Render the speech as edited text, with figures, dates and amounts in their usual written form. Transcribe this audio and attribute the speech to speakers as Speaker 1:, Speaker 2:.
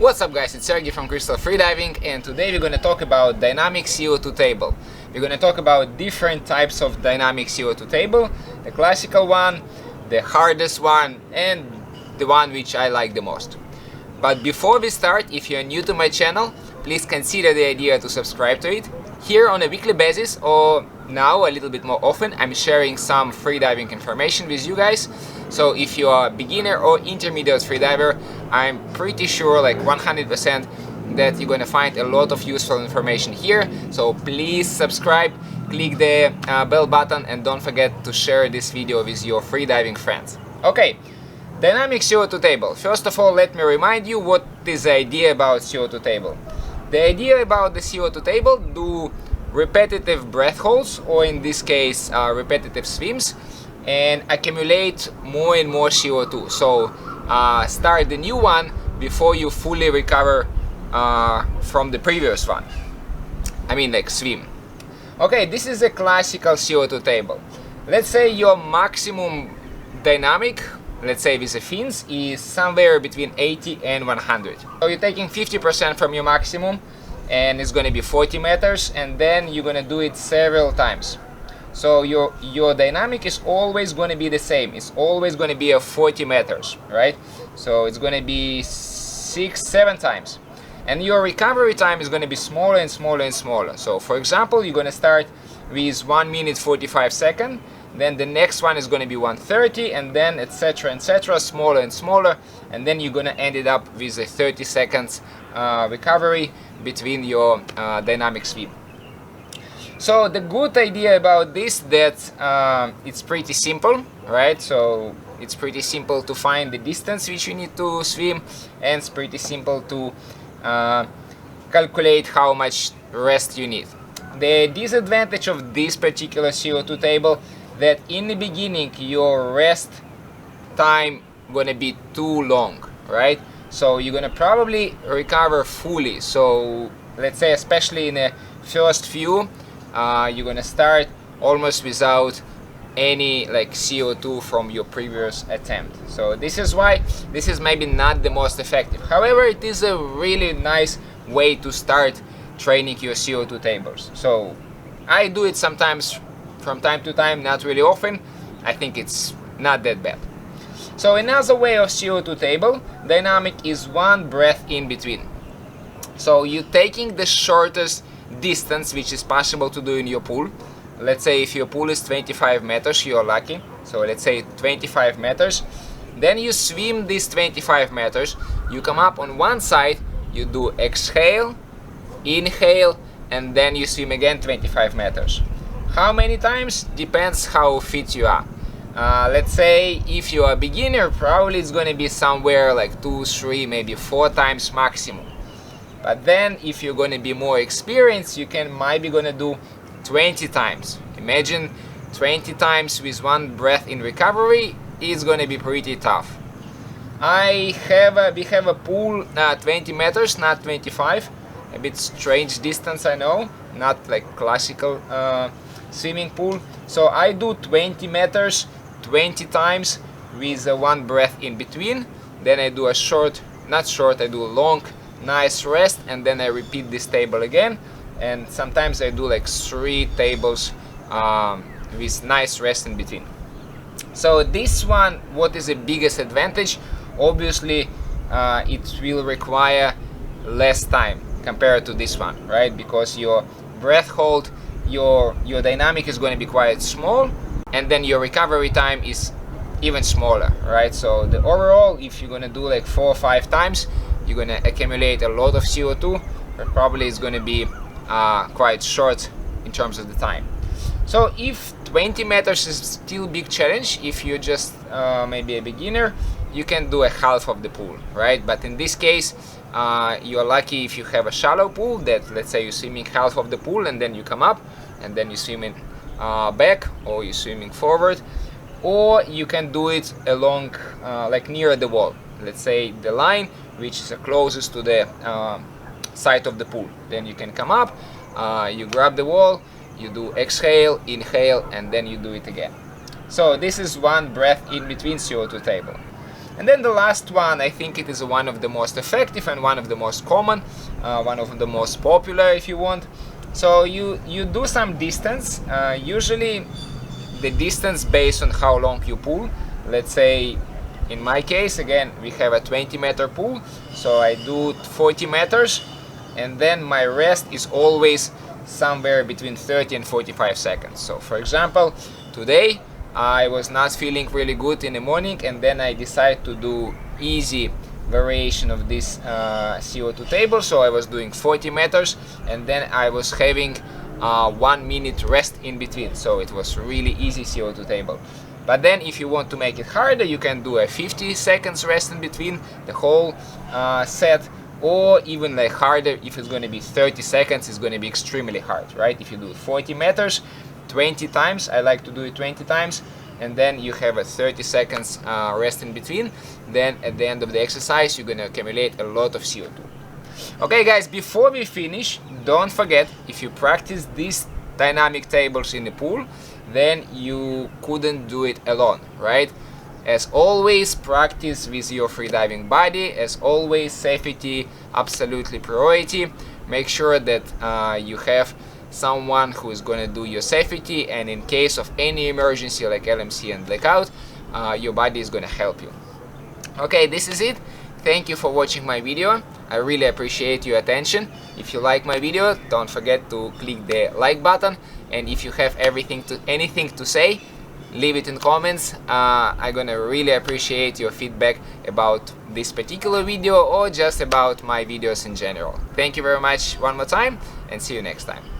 Speaker 1: What's up guys, it's Sergey from Freediving, and today we're going to talk about dynamic CO2 table. We're going to talk about different types of dynamic CO2 table, the classical one, the hardest one, and the one which I like the most. But before we start, if you're new to my channel, please consider the idea to subscribe to it. Here on a weekly basis, or now a little bit more often, I'm sharing some freediving information with you guys. So if you are a beginner or intermediate freediver, I'm pretty sure, like 100%, that you're going to find a lot of useful information here. So please subscribe, click the bell button, and don't forget to share this video with your freediving friends. Okay, dynamic CO2 table. First of all, let me remind you what is the idea about CO2 table. The idea about the CO2 table: do repetitive breath holds, or in this case repetitive swims, and accumulate more and more CO2. So start the new one before you fully recover from the previous one. I mean, like swim. Okay, this is a classical CO2 table. Let's say your maximum dynamic, let's say with the fins, is somewhere between 80 and 100. So you're taking 50% from your maximum, and it's going to be 40 meters, and then you're going to do it several times. So your dynamic is always going to be the same. It's always going to be a 40 meters, right? So it's going to be 6-7 times. And your recovery time is going to be smaller and smaller and smaller. So for example, you're going to start with 1 minute 45 seconds. Then the next one is going to be 1:30, and then etc, smaller and smaller, and then you're going to end it up with a 30 seconds recovery between your dynamic swim. So the good idea about this, that it's pretty simple, right? So it's pretty simple to find the distance which you need to swim, and it's pretty simple to calculate how much rest you need. The disadvantage of this particular CO2 table, that in the beginning your rest time gonna be too long, right? So you're gonna probably recover fully. So let's say, especially in the first few, you're gonna start almost without any like CO2 from your previous attempt. So this is why this is maybe not the most effective. However, it is a really nice way to start training your CO2 tables. So I do it sometimes from time to time, not really often. I think it's not that bad. So another way of CO2 table dynamic is one breath in between. So you're taking the shortest distance which is possible to do in your pool. Let's say if your pool is 25 meters, you're lucky. So let's say 25 meters. Then you swim these 25 meters. You come up on one side, you do exhale, inhale, and then you swim again 25 meters. How many times? Depends how fit you are. Let's say if you are a beginner, probably it's going to be somewhere like 2, 3, maybe 4 times maximum. But then if you're going to be more experienced, you might be going to do 20 times. Imagine 20 times with one breath in recovery is going to be pretty tough. We have a pool 20 meters, not 25. A bit strange distance, I know, not like classical swimming pool. So I do 20 meters 20 times with one breath in between. Then I do a short, not short, I do a long, nice rest, and then I repeat this table again. And sometimes I do like 3 tables with nice rest in between. So this one, what is the biggest advantage? Obviously it will require less time compared to this one, right? Because your breath hold, your dynamic is going to be quite small, and then your recovery time is even smaller, right? So the overall, if you're going to do like 4 or 5 times, you're going to accumulate a lot of CO2, but probably it's going to be quite short in terms of the time. So if 20 meters is still a big challenge, if you're just maybe a beginner, you can do a half of the pool, right? But in this case, you're lucky if you have a shallow pool, that let's say you're swimming half of the pool and then you come up and then you're swimming back, or you're swimming forward, or you can do it along like near the wall, let's say the line which is closest to the side of the pool. Then you can come up, you grab the wall, you do exhale, inhale, and then you do it again. So this is one breath in between CO2 table. And then the last one, I think it is one of the most effective and one of the most common, one of the most popular if you want. So you do some distance, usually the distance based on how long you pull. Let's say in my case, again, we have a 20-meter pool, so I do 40 meters, and then my rest is always somewhere between 30 and 45 seconds. So for example, today I was not feeling really good in the morning, and then I decided to do easy variation of this CO2 table. So I was doing 40 meters, and then I was having 1 minute rest in between. So it was really easy CO2 table. But then if you want to make it harder, you can do a 50 seconds rest in between the whole set, or even like harder, if it's going to be 30 seconds, it's going to be extremely hard, right? If you do 40 meters 20 times, I like to do it 20 times, and then you have a 30 seconds rest in between, then at the end of the exercise you're going to accumulate a lot of CO2. Okay guys, before we finish, don't forget, if you practice these dynamic tables in the pool, then you couldn't do it alone, right? As always, practice with your freediving buddy. As always, safety absolutely priority. Make sure that you have someone who is going to do your safety, and in case of any emergency like LMC and blackout, your buddy is going to help you. Okay, this is it. Thank you for watching my video. I really appreciate your attention. If you like my video, don't forget to click the like button, and if you have anything to say, leave it in comments. I'm gonna really appreciate your feedback about this particular video or just about my videos in general. Thank you very much one more time, and see you next time.